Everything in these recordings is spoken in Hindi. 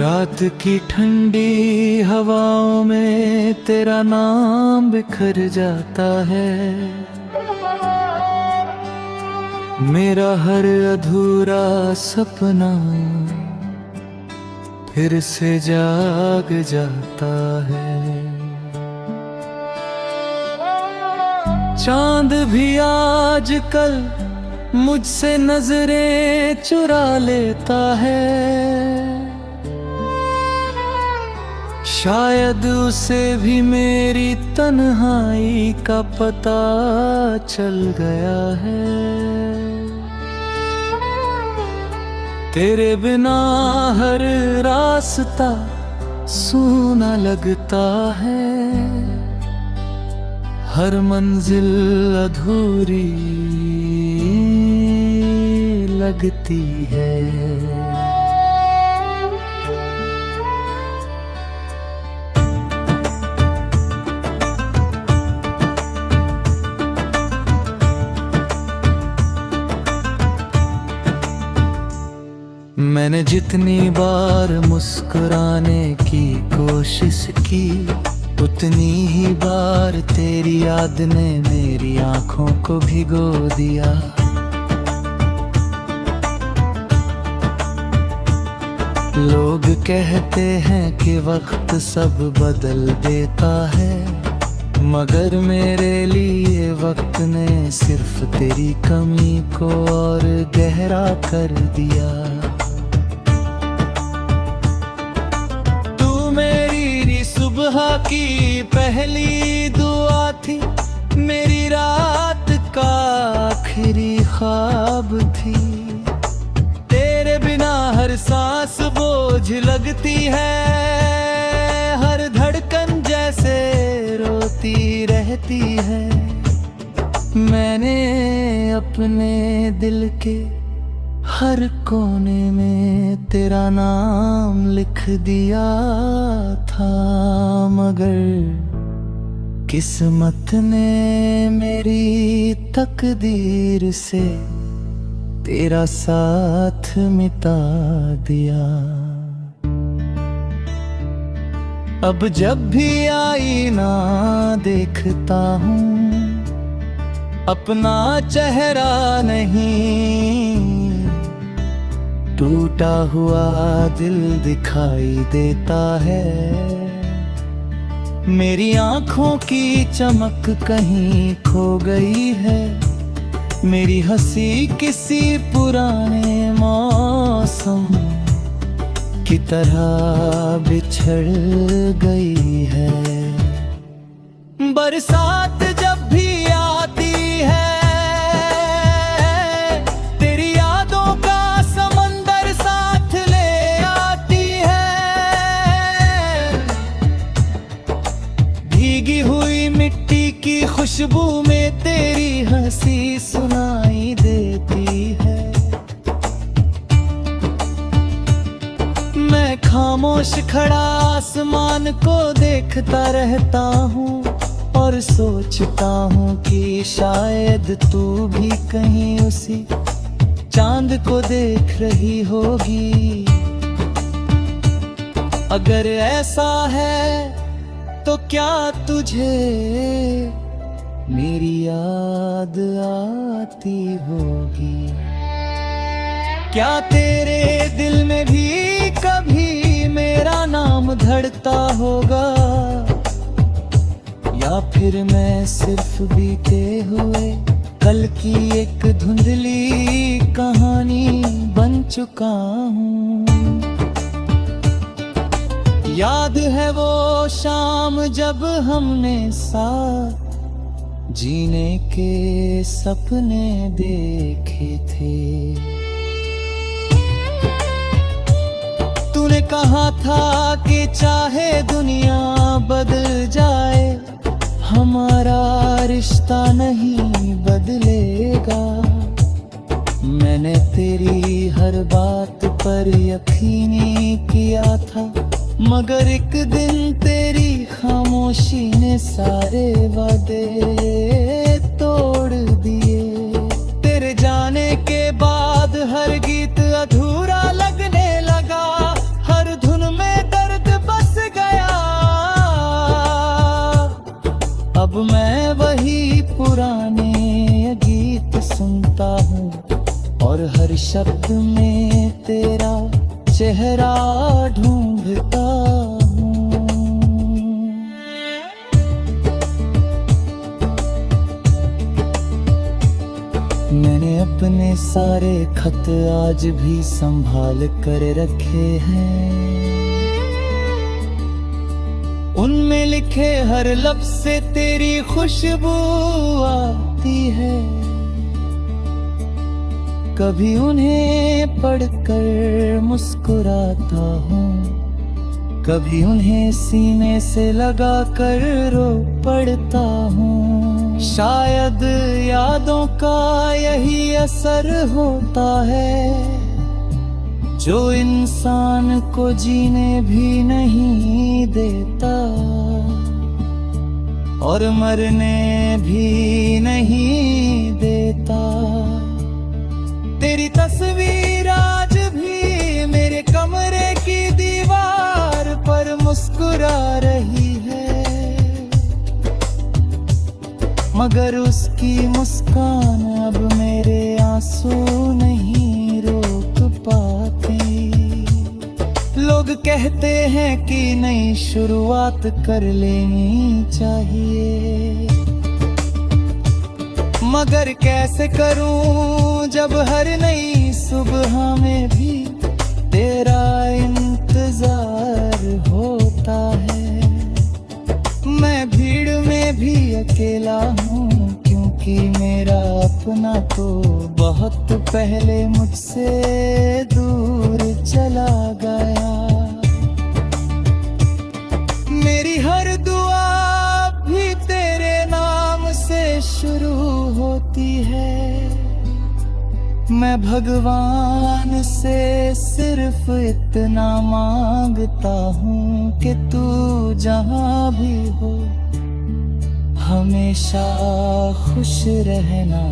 रात की ठंडी हवाओं में तेरा नाम बिखर जाता है। मेरा हर अधूरा सपना फिर से जाग जाता है। चांद भी आजकल मुझसे नजरें चुरा लेता है। शायद उसे भी मेरी तन्हाई का पता चल गया है। तेरे बिना हर रास्ता सूना लगता है। हर मंजिल अधूरी लगती है। मैंने जितनी बार मुस्कुराने की कोशिश की, उतनी ही बार तेरी याद ने मेरी आंखों को भिगो दिया। लोग कहते हैं कि वक्त सब बदल देता है, मगर मेरे लिए वक्त ने सिर्फ तेरी कमी को और गहरा कर दिया। सुबह की पहली दुआ थी, मेरी रात का आखिरी ख्वाब थी। तेरे बिना हर सांस बोझ लगती है, हर धड़कन जैसे रोती रहती है। मैंने अपने दिल के हर कोने में तेरा नाम लिख दिया था, मगर किस्मत ने मेरी तकदीर से तेरा साथ मिटा दिया। अब जब भी आईना देखता हूँ, अपना चेहरा नहीं, टूटा हुआ दिल दिखाई देता है। मेरी आंखों की चमक कहीं खो गई है, मेरी हंसी किसी पुराने मौसम की तरह बिछड़ गई है। बरसात जब भी आती है, भीगी हुई मिट्टी की खुशबू में तेरी हंसी सुनाई देती है। मैं खामोश खड़ा आसमान को देखता रहता हूँ और सोचता हूँ कि शायद तू भी कहीं उसी चांद को देख रही होगी। अगर ऐसा है तो क्या तुझे मेरी याद आती होगी? क्या तेरे दिल में भी कभी मेरा नाम धड़कता होगा, या फिर मैं सिर्फ बीते हुए कल की एक धुंधली कहानी बन चुका हूँ। याद है वो शाम जब हमने साथ जीने के सपने देखे थे। तूने कहा था कि चाहे दुनिया बदल जाए, हमारा रिश्ता नहीं बदलेगा। मैंने तेरी हर बात पर यकीन किया था, मगर एक दिन तेरी खामोशी ने सारे वादे तोड़ दिए। तेरे जाने के बाद हर गीत अधूरा लगने लगा, हर धुन में हर शब्द में तेरा चेहरा ढूंढता हूँ। मैंने अपने सारे खत आज भी संभाल कर रखे हैं, उनमें लिखे हर लफ्ज से तेरी खुशबू आती है। कभी उन्हें पढ़कर मुस्कुराता हूँ, कभी उन्हें सीने से लगा कर रो पड़ता हूँ। शायद यादों का यही असर होता है जो इंसान को जीने भी नहीं देता और मरने भी नहीं देता। तेरी तस्वीर आज भी मेरे कमरे की दीवार पर मुस्कुरा रही है, मगर उसकी मुस्कान अब मेरे आंसू नहीं रोक पाती। लोग कहते हैं कि नई शुरुआत कर लेनी चाहिए, मगर कैसे करूं जब हर नई सुबह में भी तेरा इंतजार होता है। मैं भीड़ में भी अकेला हूँ, क्योंकि मेरा अपना तो बहुत पहले मुझसे दूर चला गया। मेरी हर दुआ भी तेरे नाम से शुरू होती है। मैं भगवान से सिर्फ इतना मांगता हूँ कि तू जहाँ भी हो हमेशा खुश रहना।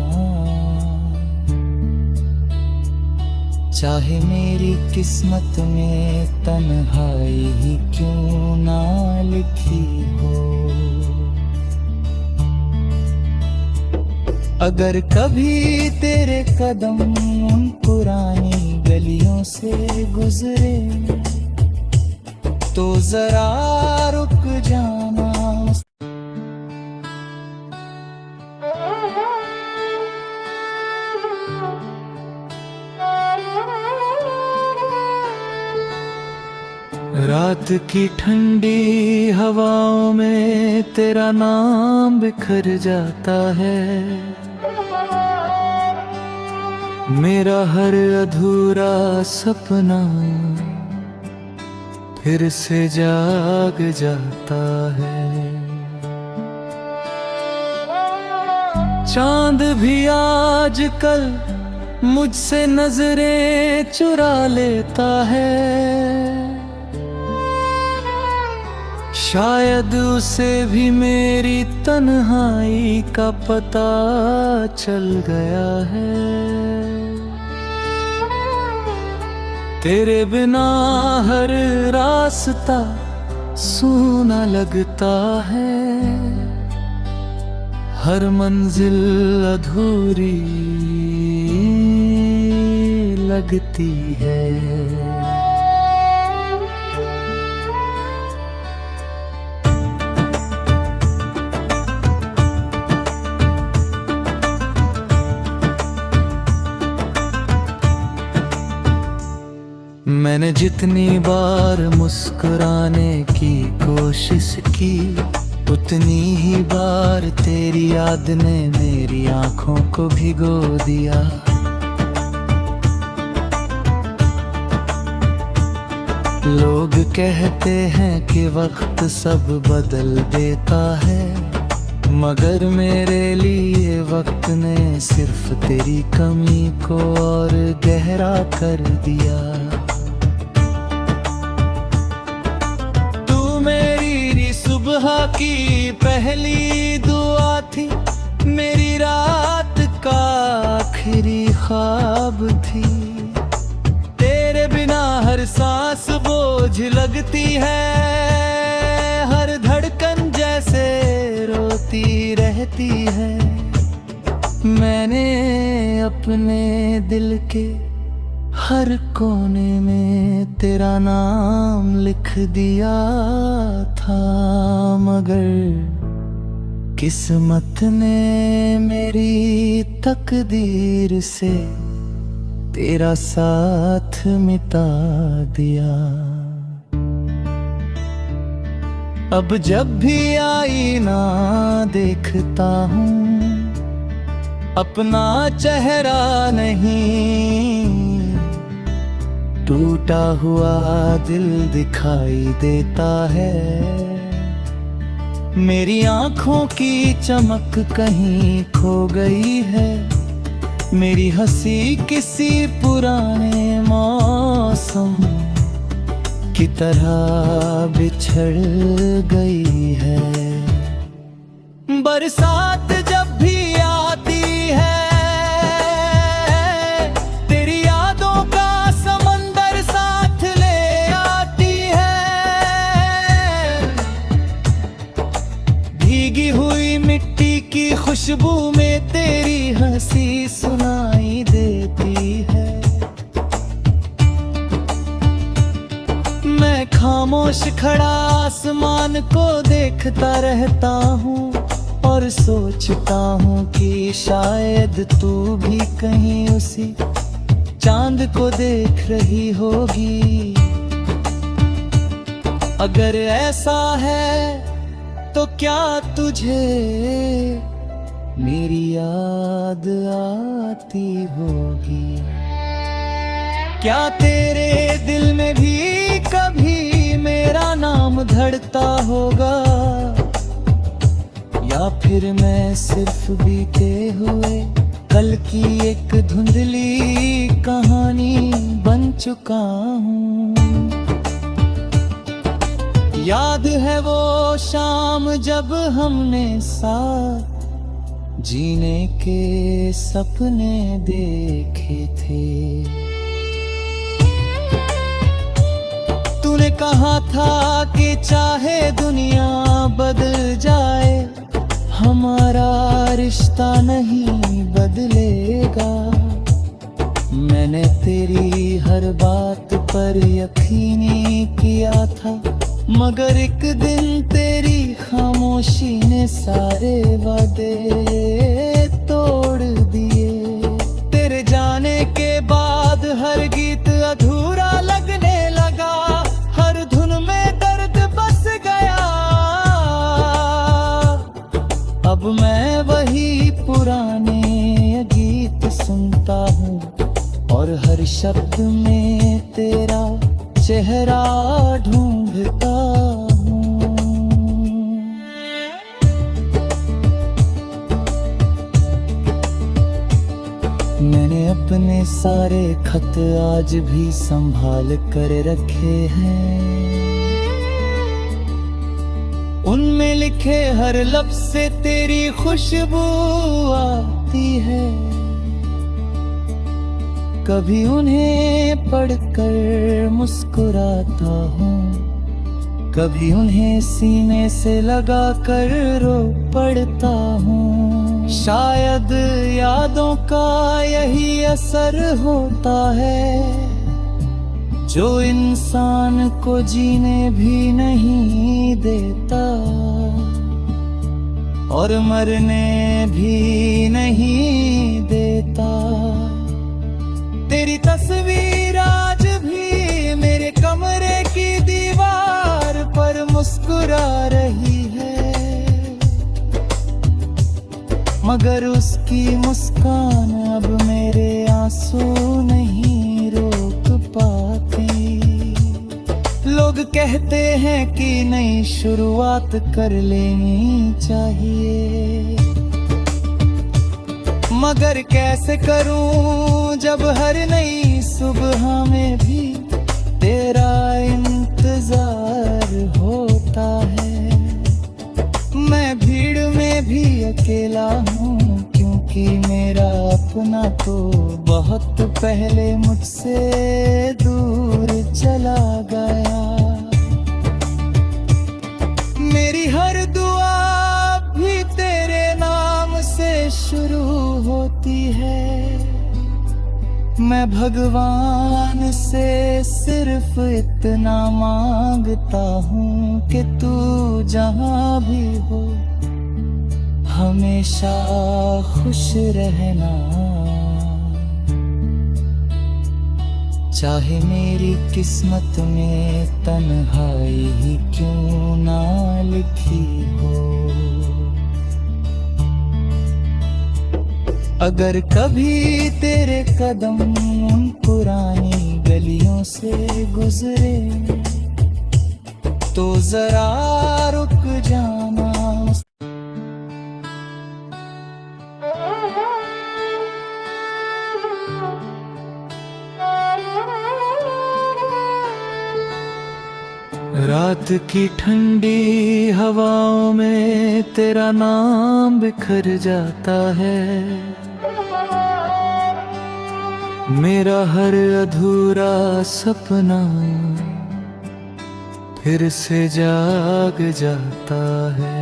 चाहे मेरी किस्मत में तन्हाई ही क्यों ना लिखी हो, अगर कभी तेरे कदम उन पुरानी गलियों से गुजरे तो जरा रुक जाना। रात की ठंडी हवाओं में तेरा नाम बिखर जाता है। मेरा हर अधूरा सपना फिर से जाग जाता है। चांद भी आजकल मुझसे नजरें चुरा लेता है। शायद उसे भी मेरी तन्हाई का पता चल गया है। तेरे बिना हर रास्ता सूना लगता है, हर मंजिल अधूरी लगती है। मैंने जितनी बार मुस्कुराने की कोशिश की, उतनी ही बार तेरी याद ने मेरी आंखों को भिगो दिया। लोग कहते हैं कि वक्त सब बदल देता है, मगर मेरे लिए वक्त ने सिर्फ तेरी कमी को और गहरा कर दिया। सुबह की पहली दुआ थी, मेरी रात का आखिरी ख्वाब थी। तेरे बिना हर सांस बोझ लगती है, हर धड़कन जैसे रोती रहती है। मैंने अपने दिल के हर कोने में तेरा नाम लिख दिया था, मगर किस्मत ने मेरी तकदीर से तेरा साथ मिटा दिया। अब जब भी आईना देखता हूँ, अपना चेहरा नहीं, टूटा हुआ दिल दिखाई देता है। मेरी आंखों की चमक कहीं खो गई है, मेरी हंसी किसी पुराने मौसम की तरह बिछड़ गई है। बरसात जब भी आती है, तेरी यादों का समंदर साथ ले आती है। भीगी हुई मिट्टी की खुशबू में तेरी हंसी सुनाई देती है। मैं खामोश खड़ा आसमान को देखता रहता हूँ और सोचता हूँ कि शायद तू भी कहीं उसी चांद को देख रही होगी। अगर ऐसा है तो क्या तुझे मेरी याद आती होगी? क्या तेरे दिल में भी कभी मेरा नाम धड़कता होगा, या फिर मैं सिर्फ बीते हुए कल की एक धुंधली कहानी बन चुका हूँ। याद है वो शाम जब हमने साथ जीने के सपने देखे थे। तूने कहा था कि चाहे दुनिया बदल जाए, हमारा रिश्ता नहीं बदलेगा। मैंने तेरी हर बात पर यकीन किया था, मगर एक दिन तेरी खामोशी ने सारे वादे तोड़ दिए। तेरे जाने के बाद हर गीत अधूरा लगने लगा, हर धुन में दर्द बस गया। अब मैं वही पुराने गीत सुनता हूँ और हर शब्द में तेरा चेहरा ढूंढता हूँ। मैंने अपने सारे खत आज भी संभाल कर रखे हैं, उनमें लिखे हर लफ्ज से तेरी खुशबू आती है। कभी उन्हें पढ़कर मुस्कुराता हूँ, कभी उन्हें सीने से लगा कर रो पड़ता हूँ। शायद यादों का यही असर होता है, जो इंसान को जीने भी नहीं देता और मरने भी नहीं देता। तेरी तस्वीर आज भी मेरे कमरे की दीवार पर मुस्कुरा रही है, मगर उसकी मुस्कान अब मेरे आंसू नहीं रोक पाती। लोग कहते हैं कि नई शुरुआत कर लेनी चाहिए, मगर कैसे करूं जब हर नई सुबह में भी तेरा इंतजार होता है। मैं भीड़ में भी अकेला हूँ, क्योंकि मेरा अपना तो बहुत पहले मुझसे दूर चला गया। मेरी हर दुआ भी तेरे नाम से शुरू हो होती है। मैं भगवान से सिर्फ इतना मांगता हूँ कि तू जहाँ भी हो हमेशा खुश रहना। चाहे मेरी किस्मत में तन्हाई ही क्यों ना लिखी हो। अगर कभी तेरे कदम उन पुरानी गलियों से गुजरे तो जरा रुक जाना। रात की ठंडी हवाओं में तेरा नाम बिखर जाता है। मेरा हर अधूरा सपना फिर से जाग जाता है।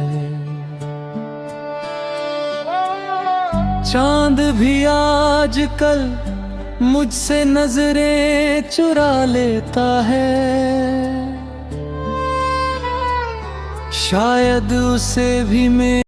चांद भी आजकल मुझसे नजरें चुरा लेता है। शायद उसे भी मैं